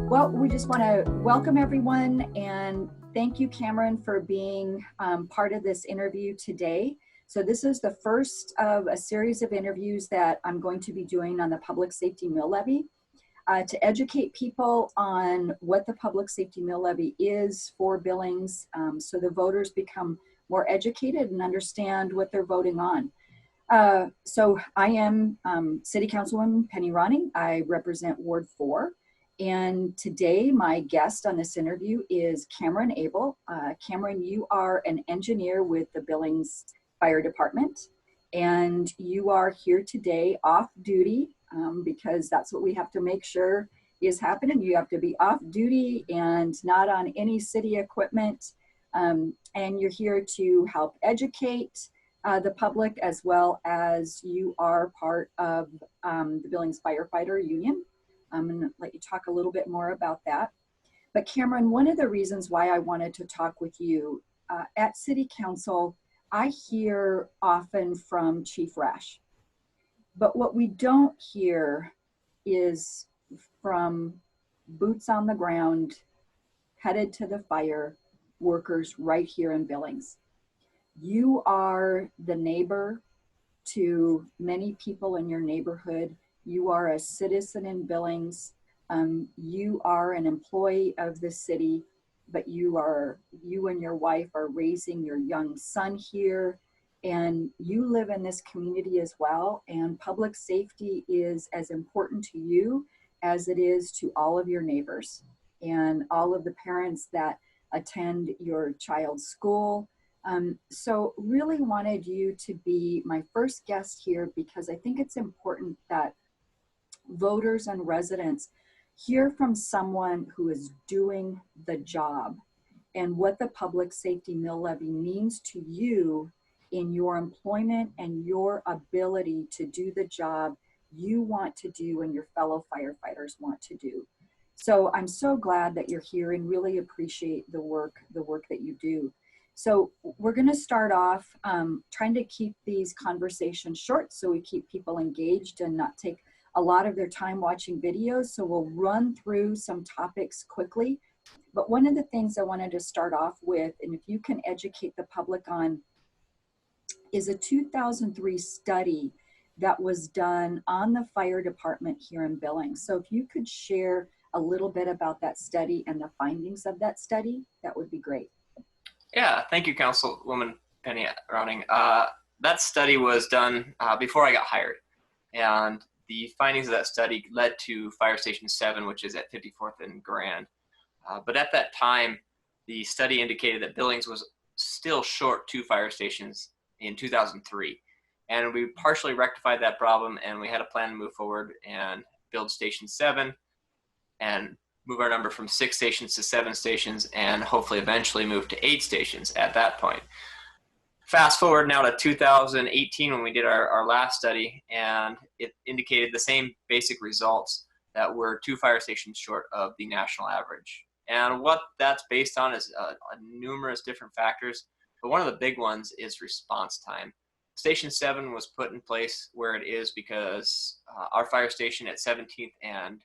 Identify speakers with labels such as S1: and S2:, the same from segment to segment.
S1: Well, we just want to welcome everyone and thank you, Cameron, for being part of this interview today. So this is the first of a series of interviews that I'm going to be doing on the Public Safety Mill Levy to educate people on what the Public Safety Mill Levy is for Billings, so the voters become more educated and understand what they're voting on. So I am City Councilwoman Penny Ronning. I represent Ward 4. And today my guest on this interview is Cameron Abell. Cameron, you are an engineer with the Billings Fire Department, and you are here today off duty because that's what we have to make sure is happening. You have to be off duty and not on any city equipment. And you're here to help educate the public, as well as you are part of the Billings Firefighter Union. I'm going to let you talk a little bit more about that. But Cameron, one of the reasons why I wanted to talk with you, at City Council, I hear often from Chief Rash, but what we don't hear is from boots on the ground, headed to the fire workers right here in Billings. You are the neighbor to many people in your neighborhood. You are a citizen in Billings. You are an employee of the city, but you and your wife are raising your young son here, and you live in this community as well. And public safety is as important to you as it is to all of your neighbors and all of the parents that attend your child's school. So really wanted you to be my first guest here because I think it's important that voters and residents hear from someone who is doing the job and what the Public Safety Mill Levy means to you in your employment and your ability to do the job you want to do and your fellow firefighters want to do. So I'm so glad that you're here and really appreciate the work that you do. So we're going to start off trying to keep these conversations short so we keep people engaged and not take a lot of their time watching videos. So we'll run through some topics quickly. But one of the things I wanted to start off with, and if you can educate the public on, is a 2003 study that was done on the fire department here in Billings. So if you could share a little bit about that study and the findings of that study, that would be great.
S2: Yeah, thank you, Councilwoman Penny Ronning. That study was done before I got hired, and the findings of that study led to Fire Station 7, which is at 54th and Grand. But at that time, the study indicated that Billings was still short 2 fire stations in 2003. And we partially rectified that problem, and we had a plan to move forward and build Station 7 and move our number from 6 stations to 7 stations, and hopefully eventually move to 8 stations at that point. Fast forward now to 2018 when we did our last study, and it indicated the same basic results, that we're 2 fire stations short of the national average. And what that's based on is numerous different factors, but one of the big ones is response time. Station 7 was put in place where it is because our fire station at 17th and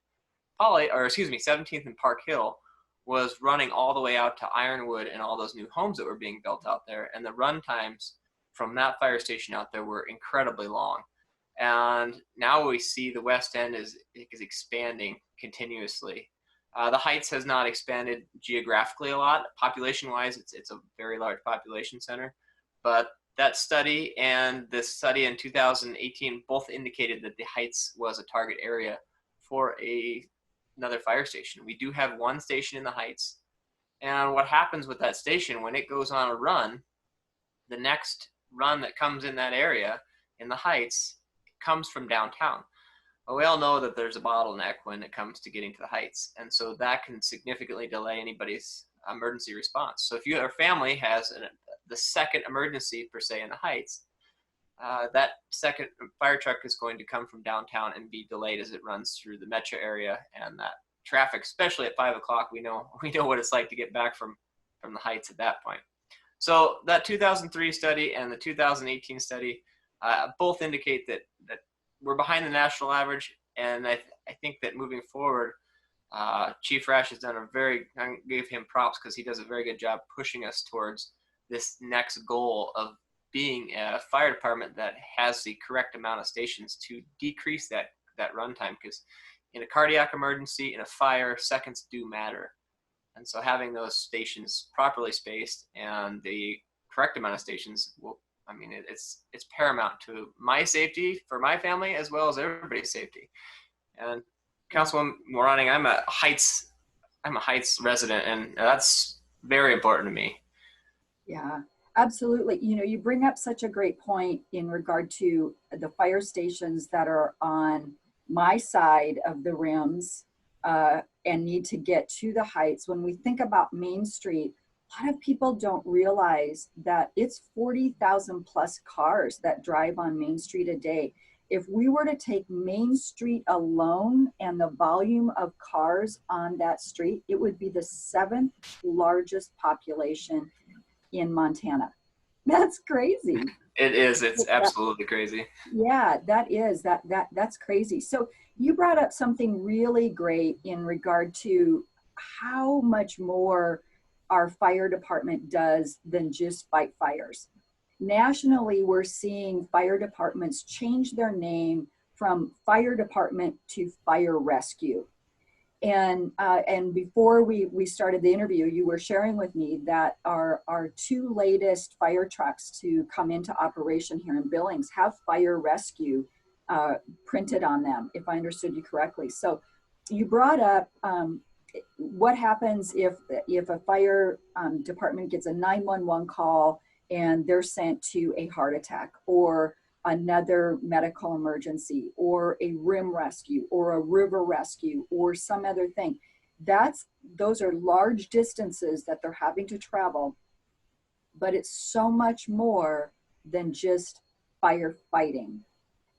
S2: 17th and Park Hill was running all the way out to Ironwood and all those new homes that were being built out there. And the run times from that fire station out there were incredibly long. And now we see the West End is expanding continuously. The Heights has not expanded geographically a lot. Population-wise, it's a very large population center. But that study and this study in 2018 both indicated that the Heights was a target area for another fire station. We do have 1 station in the Heights, and what happens with that station when it goes on a run, the next run that comes in that area in the Heights comes from downtown. Well, we all know that there's a bottleneck when it comes to getting to the Heights, and so that can significantly delay anybody's emergency response. So if your family has the second emergency per se in the Heights, that second fire truck is going to come from downtown and be delayed as it runs through the metro area, and that traffic, especially at 5 o'clock, we know what it's like to get back from the Heights at that point. So that 2003 study and the 2018 study both indicate that we're behind the national average, and I think that moving forward, Chief Rash has done I gave him props because he does a very good job pushing us towards this next goal of being a fire department that has the correct amount of stations to decrease that runtime, because in a cardiac emergency, in a fire, seconds do matter. And so having those stations properly spaced and the correct amount of stations it's paramount to my safety for my family as well as everybody's safety. And Councilwoman Ronning, I'm a Heights resident, and that's very important to me.
S1: Yeah, absolutely. You know, you bring up such a great point in regard to the fire stations that are on my side of the rims and need to get to the Heights. When we think about Main Street, a lot of people don't realize that it's 40,000 plus cars that drive on Main Street a day. If we were to take Main Street alone and the volume of cars on that street, it would be the 7th largest population in Montana. That's crazy.
S2: It is. It's absolutely crazy.
S1: Yeah, that's crazy. So you brought up something really great in regard to how much more our fire department does than just fight fires. Nationally, we're seeing fire departments change their name from fire department to fire rescue. And before we started the interview, you were sharing with me that our 2 latest fire trucks to come into operation here in Billings have fire rescue printed on them, if I understood you correctly. So you brought up what happens if a fire department gets a 911 call and they're sent to a heart attack or another medical emergency or a rim rescue or a river rescue or some other thing. Those are large distances that they're having to travel, but it's so much more than just firefighting.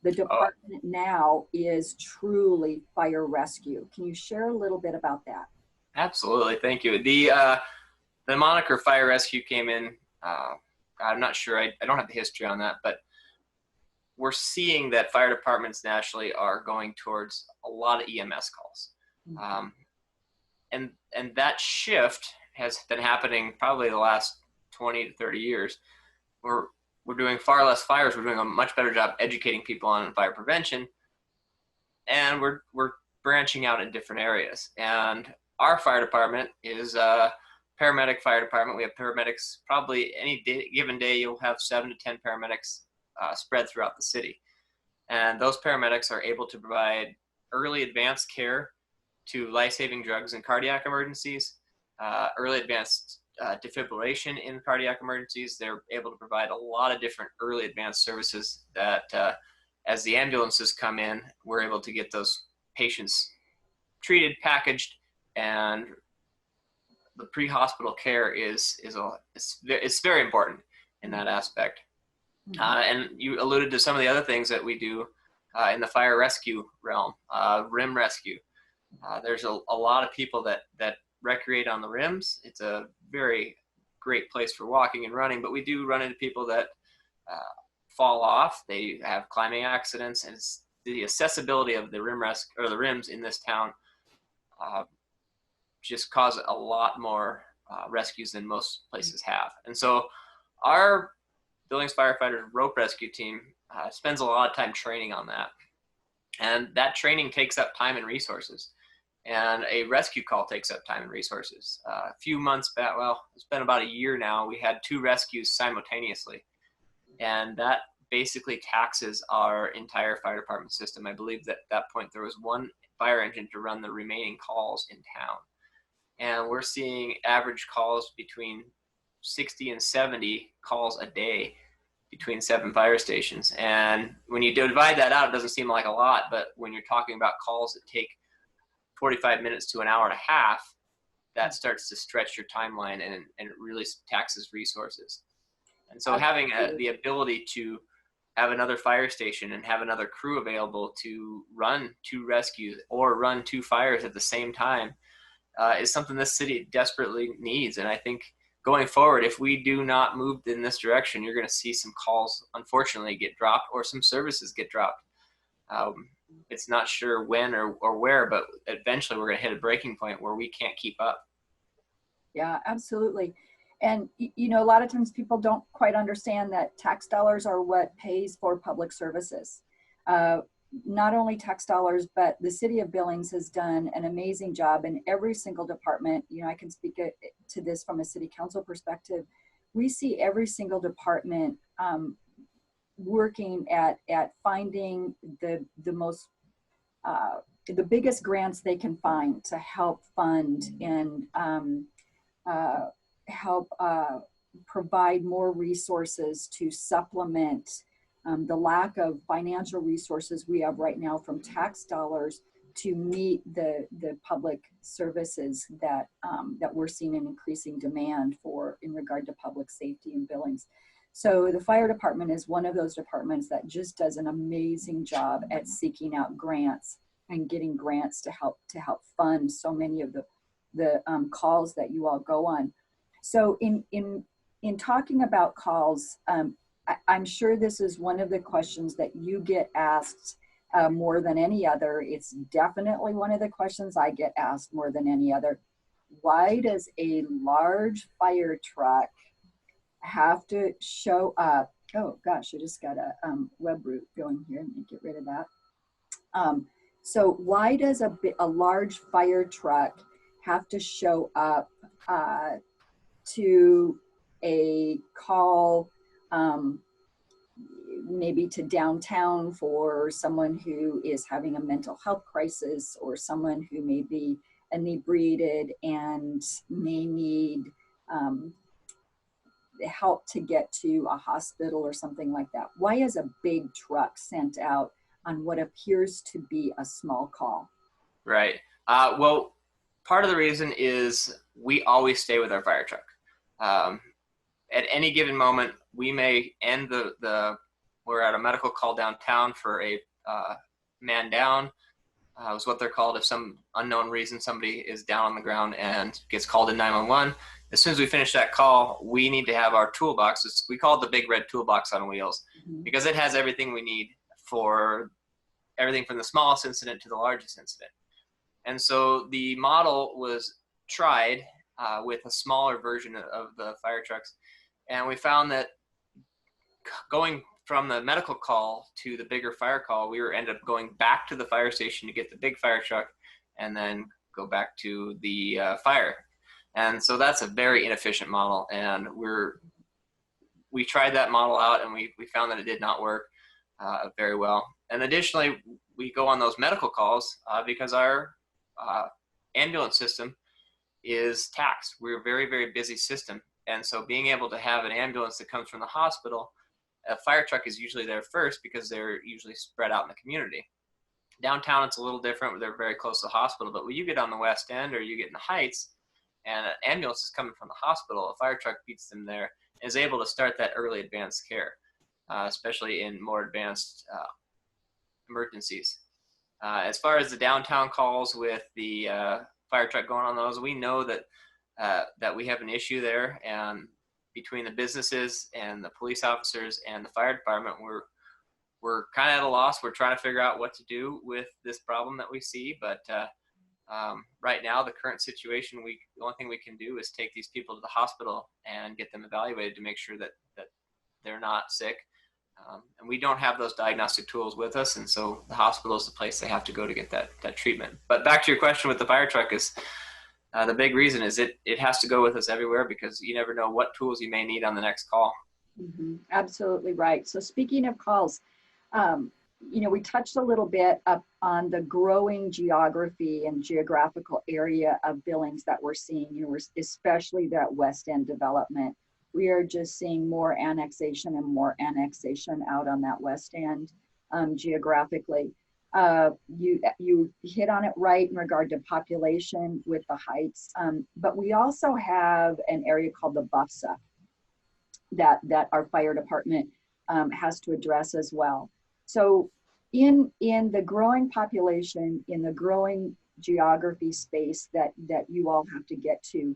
S1: The department now is truly fire rescue. Can you share a little bit about that?
S2: Absolutely, thank you. The moniker fire rescue came in, I'm not sure, I don't have the history on that, but we're seeing that fire departments nationally are going towards a lot of EMS calls. And that shift has been happening probably the last 20 to 30 years. We're doing far less fires. We're doing a much better job educating people on fire prevention. And we're branching out in different areas. And our fire department is a paramedic fire department. We have paramedics, probably any given day, you'll have 7 to 10 paramedics spread throughout the city. And those paramedics are able to provide early advanced care to life-saving drugs in cardiac emergencies, early advanced defibrillation in cardiac emergencies. They're able to provide a lot of different early advanced services that as the ambulances come in, we're able to get those patients treated, packaged, and the pre-hospital care is very important in that aspect. And you alluded to some of the other things that we do in the fire rescue realm, rim rescue. There's a lot of people that recreate on the rims. It's a very great place for walking and running, but we do run into people that fall off. They have climbing accidents, and it's the accessibility of the the rims in this town just cause a lot more rescues than most places have. And so our Billings firefighters rope rescue team spends a lot of time training on that. And that training takes up time and resources. And a rescue call takes up time and resources. A few months back, well, it's been about a year now, we had 2 rescues simultaneously. And that basically taxes our entire fire department system. I believe that at that point there was 1 fire engine to run the remaining calls in town. And we're seeing average calls between 60 and 70 calls a day between 7 fire stations. And when you divide that out, it doesn't seem like a lot, but when you're talking about calls that take 45 minutes to an hour and a half, that starts to stretch your timeline, and it really taxes resources. And so having the ability to have another fire station and have another crew available to run 2 rescues or run 2 fires at the same time is something this city desperately needs. And I think going forward, if we do not move in this direction, you're going to see some calls, unfortunately, get dropped, or some services get dropped. it's not sure when or where, but eventually we're going to hit a breaking point where we can't keep up.
S1: Yeah, absolutely. And, you know, a lot of times people don't quite understand that tax dollars are what pays for public services. Not only tax dollars, but the city of Billings has done an amazing job in every single department. You know, I can speak to this from a city council perspective. We see every single department working at finding the most the biggest grants they can find to help fund and help provide more resources to supplement the lack of financial resources we have right now from tax dollars to meet the public services that that we're seeing an increasing demand for in regard to public safety in Billings. So the fire department is one of those departments that just does an amazing job at seeking out grants and getting grants to help fund so many of the calls that you all go on. So in talking about calls, I'm sure this is one of the questions that you get asked more than any other. It's definitely one of the questions I get asked more than any other. Why does a large fire truck have to show up? Oh gosh, I just got a web root going here. Let me get rid of that. So why does a large fire truck have to show up to a call, maybe to downtown for someone who is having a mental health crisis, or someone who may be inebriated and may need help to get to a hospital or something like that? Why is a big truck sent out on what appears to be a small call?
S2: Right. Well, part of the reason is we always stay with our fire truck. At any given moment, we may end we're at a medical call downtown for a man down, is what they're called. If some unknown reason somebody is down on the ground and gets called in 911, as soon as we finish that call, we need to have our toolbox. We call it the big red toolbox on wheels, because it has everything we need for everything from the smallest incident to the largest incident. And so the model was tried with a smaller version of the fire trucks. And we found that going from the medical call to the bigger fire call, we ended up going back to the fire station to get the big fire truck and then go back to the fire. And so that's a very inefficient model. And we tried that model out, and we found that it did not work very well. And additionally, we go on those medical calls because our ambulance system is taxed. We're a very, very busy system. And so being able to have an ambulance that comes from the hospital, a fire truck is usually there first because they're usually spread out in the community. Downtown, it's a little different. They're very close to the hospital. But when you get on the West End or you get in the Heights and an ambulance is coming from the hospital, a fire truck beats them there and is able to start that early advanced care, especially in more advanced emergencies. As far as the downtown calls with the fire truck going on those, we know that that we have an issue there, and between the businesses and the police officers and the fire department, we're kind of at a loss. We're trying to figure out what to do with this problem that we see, but right now, the current situation, the only thing we can do is take these people to the hospital and get them evaluated to make sure that they're not sick. And we don't have those diagnostic tools with us, and so the hospital is the place they have to go to get that treatment. But back to your question with the fire truck is, the big reason is it has to go with us everywhere, because you never know what tools you may need on the next call.
S1: Mm-hmm. Absolutely right. So speaking of calls, you know, we touched a little bit up on the growing geography and geographical area of Billings that we're seeing, you know, especially that West End development. We are just seeing more annexation and more annexation out on that West End geographically. You hit on it right in regard to population with the Heights, but we also have an area called the BUFSA that our fire department has to address as well. So in the growing population, in the growing geography space that you all have to get to,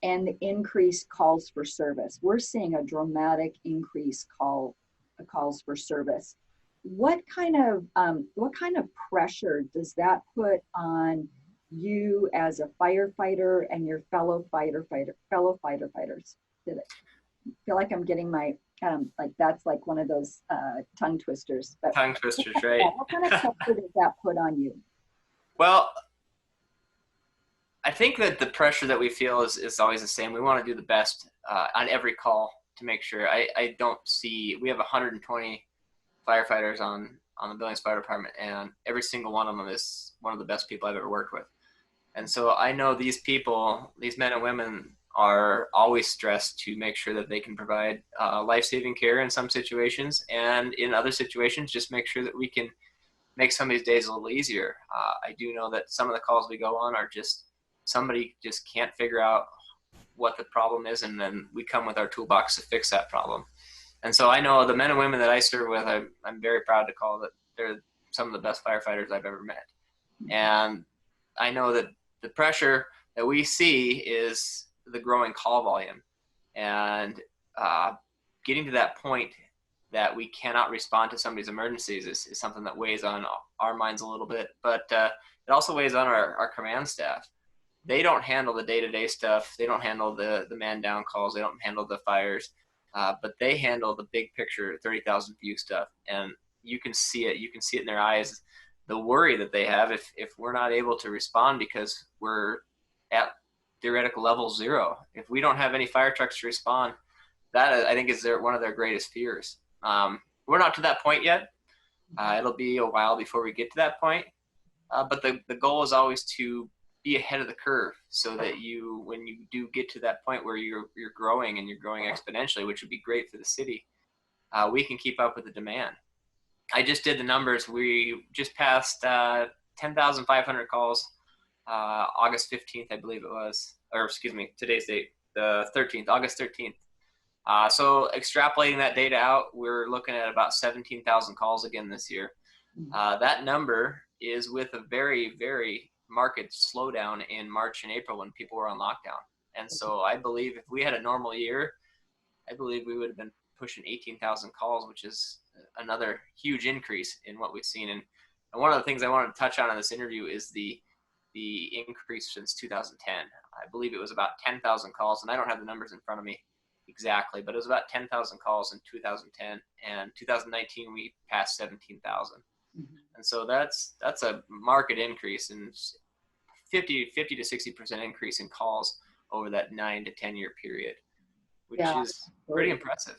S1: and the increased calls for service, we're seeing a dramatic increase calls for service. what kind of pressure does that put on you as a firefighter and your fellow firefighters? Did it feel like I'm getting my like that's like one of those tongue twisters? But
S2: Tongue twisters, right?
S1: what kind of pressure does that put on you?
S2: Well, I think that the pressure that we feel is always the same. We want to do the best on every call to make sure. I don't see, we have 120 firefighters on the Billings Fire Department, and every single one of them is one of the best people I've ever worked with. And so I know these people, these men and women, are always stressed to make sure that they can provide life-saving care in some situations, and in other situations, just make sure that we can make somebody's days a little easier. I do know that some of the calls we go on are just somebody just can't figure out what the problem is, and then we come with our toolbox to fix that problem. And so I know the men and women that I serve with, I'm very proud to call that they're some of the best firefighters I've ever met. And I know that the pressure that we see is the growing call volume, and getting to that point that we cannot respond to somebody's emergencies is something that weighs on our minds a little bit, but it also weighs on our command staff. They don't handle the day-to-day stuff. They don't handle the man down calls. They don't handle the fires, but they handle the big picture, 30,000 view stuff. And you can see it. You can see it in their eyes, the worry that they have if we're not able to respond because we're at theoretical level 0. If we don't have any fire trucks to respond, that I think is one of their greatest fears. We're not to that point yet. It'll be a while before we get to that point. But the goal is always to be ahead of the curve, so that when you do get to that point where you're growing and you're growing exponentially, which would be great for the city, we can keep up with the demand. I just did the numbers. We just passed 10,500 calls, August 15th, I believe it was, or excuse me, today's date, the 13th, August 13th. So extrapolating that data out, we're looking at about 17,000 calls again this year. That number is with a very, very marked slowdown in March and April when people were on lockdown. And so I believe if we had a normal year, I believe we would have been pushing 18,000 calls, which is another huge increase in what we've seen. And one of the things I wanted to touch on in this interview is the increase since 2010. I believe it was about 10,000 calls, and I don't have the numbers in front of me exactly, but it was about 10,000 calls in 2010, and 2019 we passed 17,000. And so that's a marked increase, and 50 to 60% increase in calls over that 9 to 10 year period, which is pretty impressive.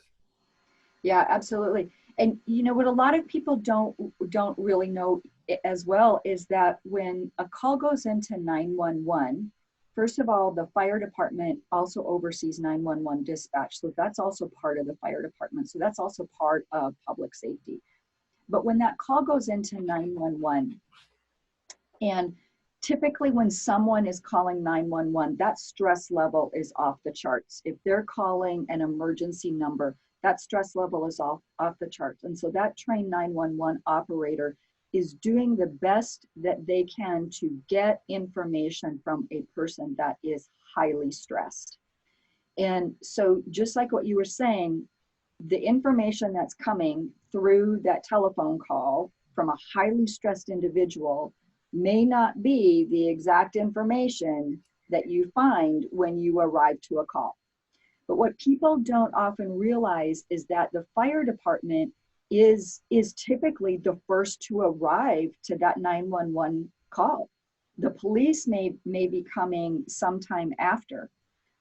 S1: Yeah, absolutely. And you know what a lot of people don't really know as well is that when a call goes into 911, first of all, the fire department also oversees 911 dispatch. So that's also part of the fire department. So that's also part of public safety. But when that call goes into 911, and typically when someone is calling 911, that stress level is off the charts. If they're calling an emergency number, that stress level is off the charts. And so that trained 911 operator is doing the best that they can to get information from a person that is highly stressed. And so just like what you were saying, the information that's coming through that telephone call from a highly stressed individual may not be the exact information that you find when you arrive to a call. But what people don't often realize is that the fire department is typically the first to arrive to that 911 call. The police may be coming sometime after.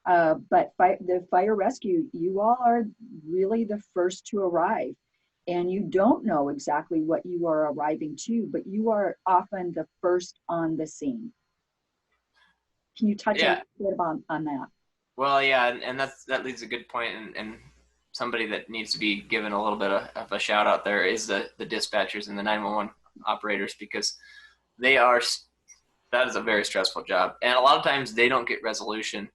S1: But the fire rescue, you all are really the first to arrive, and you don't know exactly what you are arriving to, but you are often the first on the scene. Can you touch a little bit on that?
S2: Well, yeah, and that leads a good point, and somebody that needs to be given a little bit of a shout out there is the dispatchers and the 911 operators, because that is a very stressful job, and a lot of times they don't get resolution.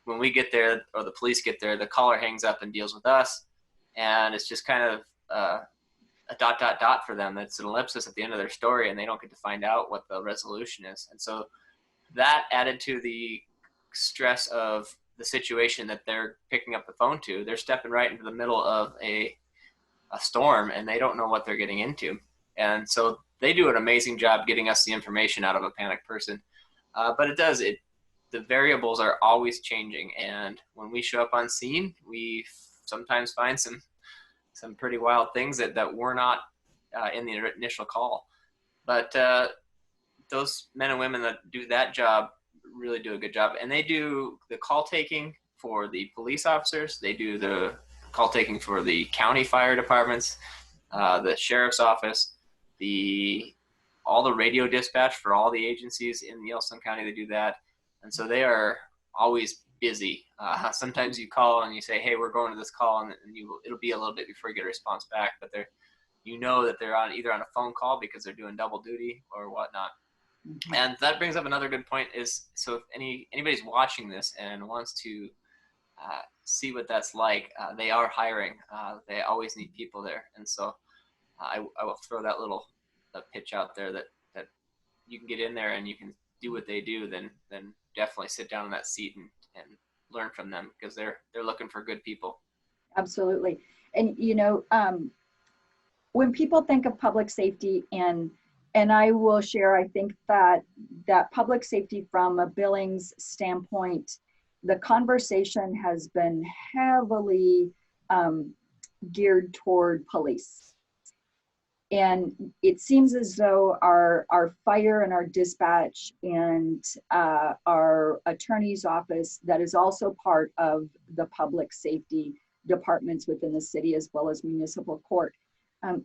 S2: When we get there or the police get there, the caller hangs up and deals with us, and it's just kind of a ... for them. That's an ellipsis at the end of their story, and they don't get to find out what the resolution is. And so that added to the stress of the situation that they're picking up the phone to, they're stepping right into the middle of a a storm and they don't know what they're getting into. And so they do an amazing job getting us the information out of a panicked person. But the variables are always changing. And when we show up on scene, we sometimes find some pretty wild things that were not in the initial call. But those men and women that do that job really do a good job. And they do the call taking for the police officers. They do the call taking for the county fire departments, the sheriff's office, all the radio dispatch for all the agencies in Yellowstone County. They do that. And so they are always busy. Sometimes you call and you say, hey, we're going to this call, and it'll be a little bit before you get a response back, but that they're either on a phone call because they're doing double duty or whatnot. Mm-hmm. And that brings up another good point is, so if anybody's watching this and wants to see what that's like, they are hiring. They always need people there. And so I will throw that little pitch out there that you can get in there and you can do what they do, then definitely sit down in that seat and learn from them, because they're looking for good people.
S1: Absolutely. And when people think of public safety, and I will share, I think that public safety from a Billings standpoint, the conversation has been heavily geared toward police. And it seems as though our fire and our dispatch and our attorney's office, that is also part of the public safety departments within the city, as well as municipal court.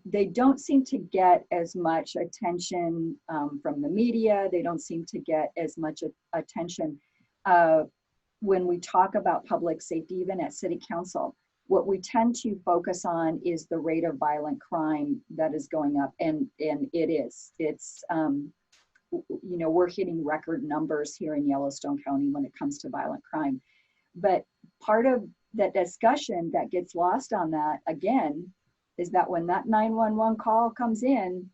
S1: They don't seem to get as much attention from the media. They don't seem to get as much attention when we talk about public safety, even at city council. What we tend to focus on is the rate of violent crime that is going up, and it's we're hitting record numbers here in Yellowstone County when it comes to violent crime. But part of that discussion that gets lost on that, again, is that when that 911 call comes in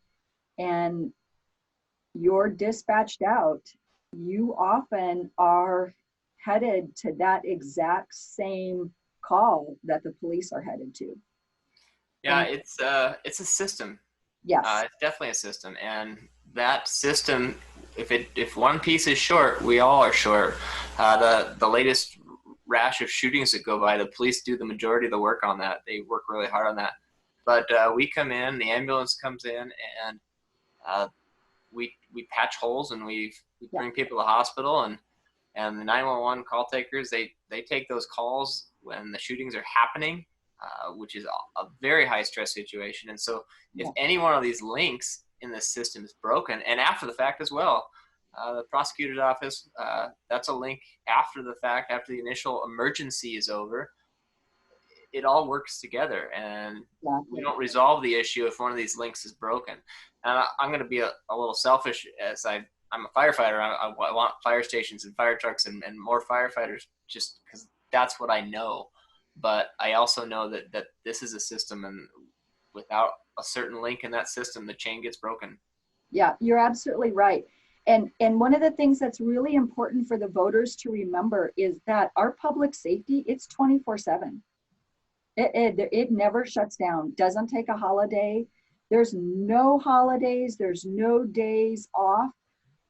S1: and you're dispatched out, you often are headed to that exact same call that the police are headed to.
S2: Yeah, it's a system.
S1: Yes,
S2: it's definitely a system, and that system, if one piece is short, we all are short. The latest rash of shootings that go by, the police do the majority of the work on that. They work really hard on that. But we come in, the ambulance comes in, and we patch holes, and we bring people to the hospital, and the 911 call takers, they take those calls when the shootings are happening, which is a very high stress situation. And so if any one of these links in the system is broken, and after the fact as well, the prosecutor's office, that's a link after the fact, after the initial emergency is over. It all works together, and we don't resolve the issue if one of these links is broken. And I'm going to be a little selfish, as I'm a firefighter. I want fire stations and fire trucks and more firefighters, just because that's what I know. But I also know that this is a system, and without a certain link in that system, the chain gets broken.
S1: Yeah, you're absolutely right. And one of the things that's really important for the voters to remember is that our public safety, it's 24/7. It never shuts down, doesn't take a holiday. There's no holidays, there's no days off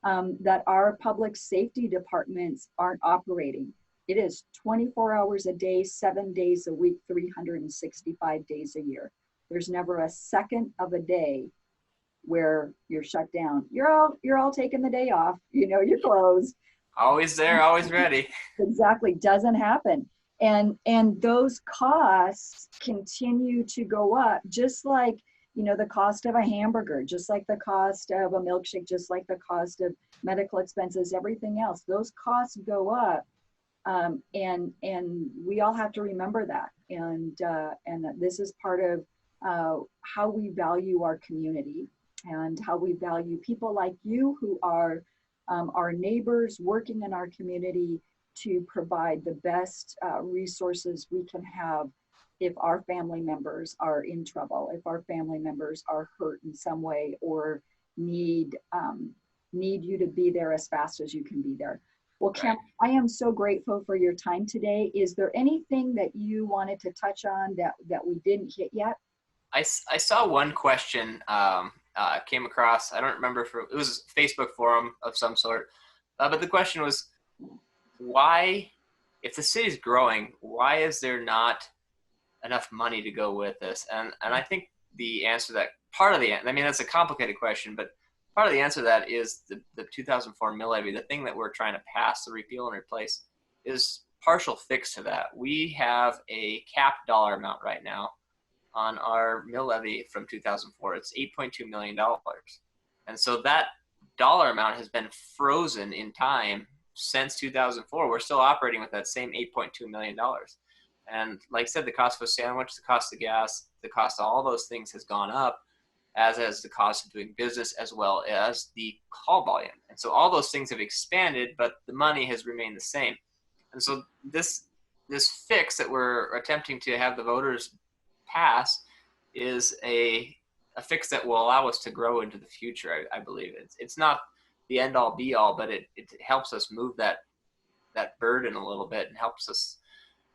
S1: that our public safety departments aren't operating. It is 24 hours a day, 7 days a week, 365 days a year. There's never a second of a day where you're shut down. You're all taking the day off, you're closed.
S2: Always there, always ready.
S1: Exactly, doesn't happen. And those costs continue to go up, just like, the cost of a hamburger, just like the cost of a milkshake, just like the cost of medical expenses, everything else. Those costs go up, and we all have to remember that. And that this is part of how we value our community and how we value people like you, who are our neighbors working in our community, to provide the best resources we can have if our family members are in trouble, if our family members are hurt in some way, or need you to be there as fast as you can be there. Well, Cam, I am so grateful for your time today. Is there anything that you wanted to touch on that we didn't hit yet?
S2: I saw one question came across. I don't remember if it was a Facebook forum of some sort, but the question was, why, if the city's growing, why is there not enough money to go with this? And I think the answer to that, part of the, I mean, that's a complicated question, but part of the answer to that is the 2004 mill levy. The thing that we're trying to pass, the repeal and replace, is partial fix to that. We have a capped dollar amount right now on our mill levy from 2004. It's $8.2 million. And so that dollar amount has been frozen in time since 2004. We're still operating with that same $8.2 million. And like I said, the cost of a sandwich, the cost of gas, the cost of all those things has gone up, as has the cost of doing business, as well as the call volume. And so all those things have expanded, but the money has remained the same. And so this fix that we're attempting to have the voters pass is a fix that will allow us to grow into the future. I believe it's not the end all be all, but it helps us move that burden a little bit and helps us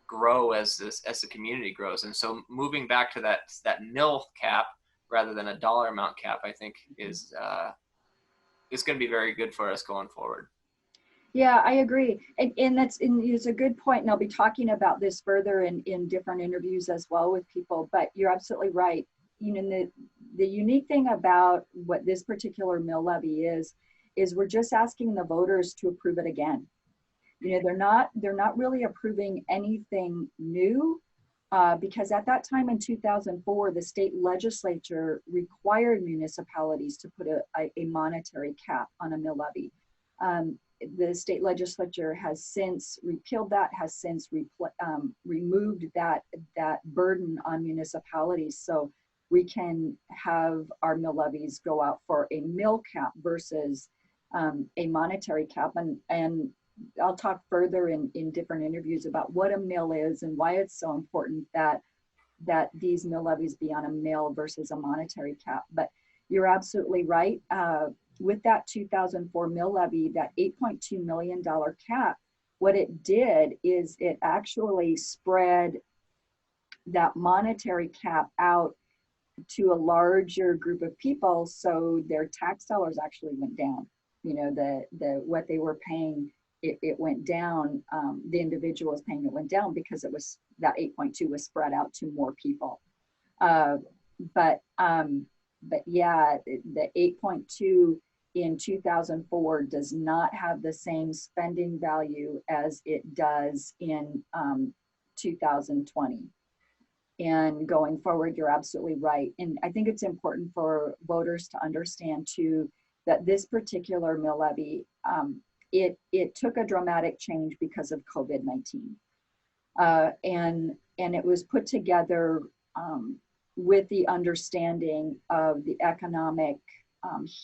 S2: grow as the community grows. And so moving back to that mill cap rather than a dollar amount cap, I think is going to be very good for us going forward.
S1: Yeah, I agree. And it's a good point. And I'll be talking about this further in different interviews as well with people, but you're absolutely right. You know, the unique thing about what this particular mill levy is we're just asking the voters to approve it again. You know, they're not really approving anything new because at that time in 2004, the state legislature required municipalities to put a monetary cap on a mill levy. The state legislature has since repealed that, has since removed that burden on municipalities, so we can have our mill levies go out for a mill cap versus a monetary cap. And I'll talk further in different interviews about what a mill is and why it's so important that these mill levies be on a mill versus a monetary cap. But you're absolutely right. With that 2004 mill levy, that $8.2 million cap, what it did is it actually spread that monetary cap out to a larger group of people, so their tax dollars actually went down. You know, the what they were paying, it went down. The individual was paying, it went down because it was that 8.2 was spread out to more people. But yeah, the 8.2 in 2004 does not have the same spending value as it does in 2020. And going forward, you're absolutely right. And I think it's important for voters to understand too, that this particular mill levy, it took a dramatic change because of COVID-19. And it was put together with the understanding of the economic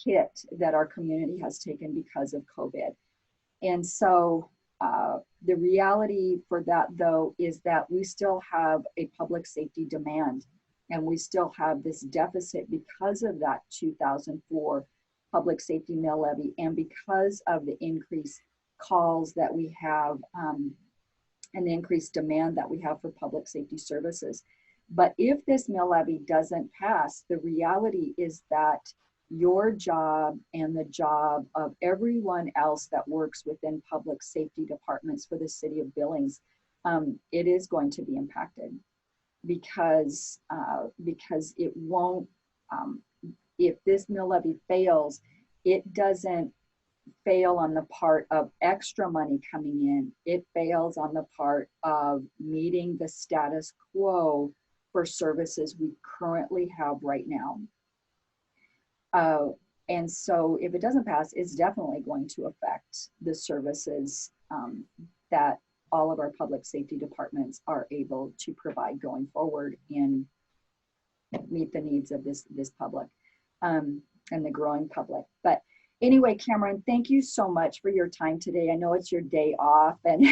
S1: hit that our community has taken because of COVID. And so the reality for that, though, is that we still have a public safety demand, and we still have this deficit because of that 2004 public safety mill levy, and because of the increased calls that we have and the increased demand that we have for public safety services. But if this mill levy doesn't pass, the reality is that your job and the job of everyone else that works within public safety departments for the city of Billings, it is going to be impacted because it won't, if this mill levy fails, it doesn't fail on the part of extra money coming in. It fails on the part of meeting the status quo for services we currently have right now. And so if it doesn't pass, it's definitely going to affect the services that all of our public safety departments are able to provide going forward and meet the needs of this public and the growing public. But anyway, Cameron, thank you so much for your time today. I know it's your day off, and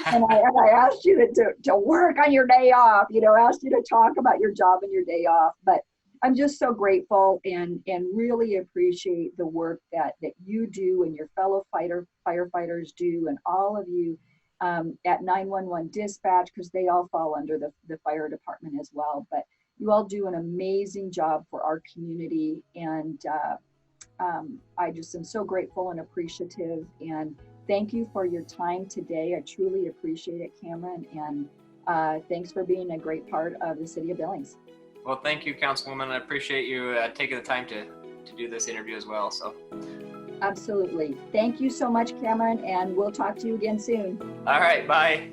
S1: I asked you to work on your day off, you know, asked you to talk about your job and your day off, but I'm just so grateful and really appreciate the work that you do and your fellow firefighters do, and all of you at 911 dispatch, because they all fall under the fire department as well. But You all do an amazing job for our community, and I just am so grateful and appreciative. And thank you for your time today. I truly appreciate it, Cameron. And thanks for being a great part of the City of Billings.
S2: Well, thank you, Councilwoman. I appreciate you taking the time to do this interview as well. So,
S1: absolutely. Thank you so much, Cameron, and we'll talk to you again soon.
S2: all right, bye.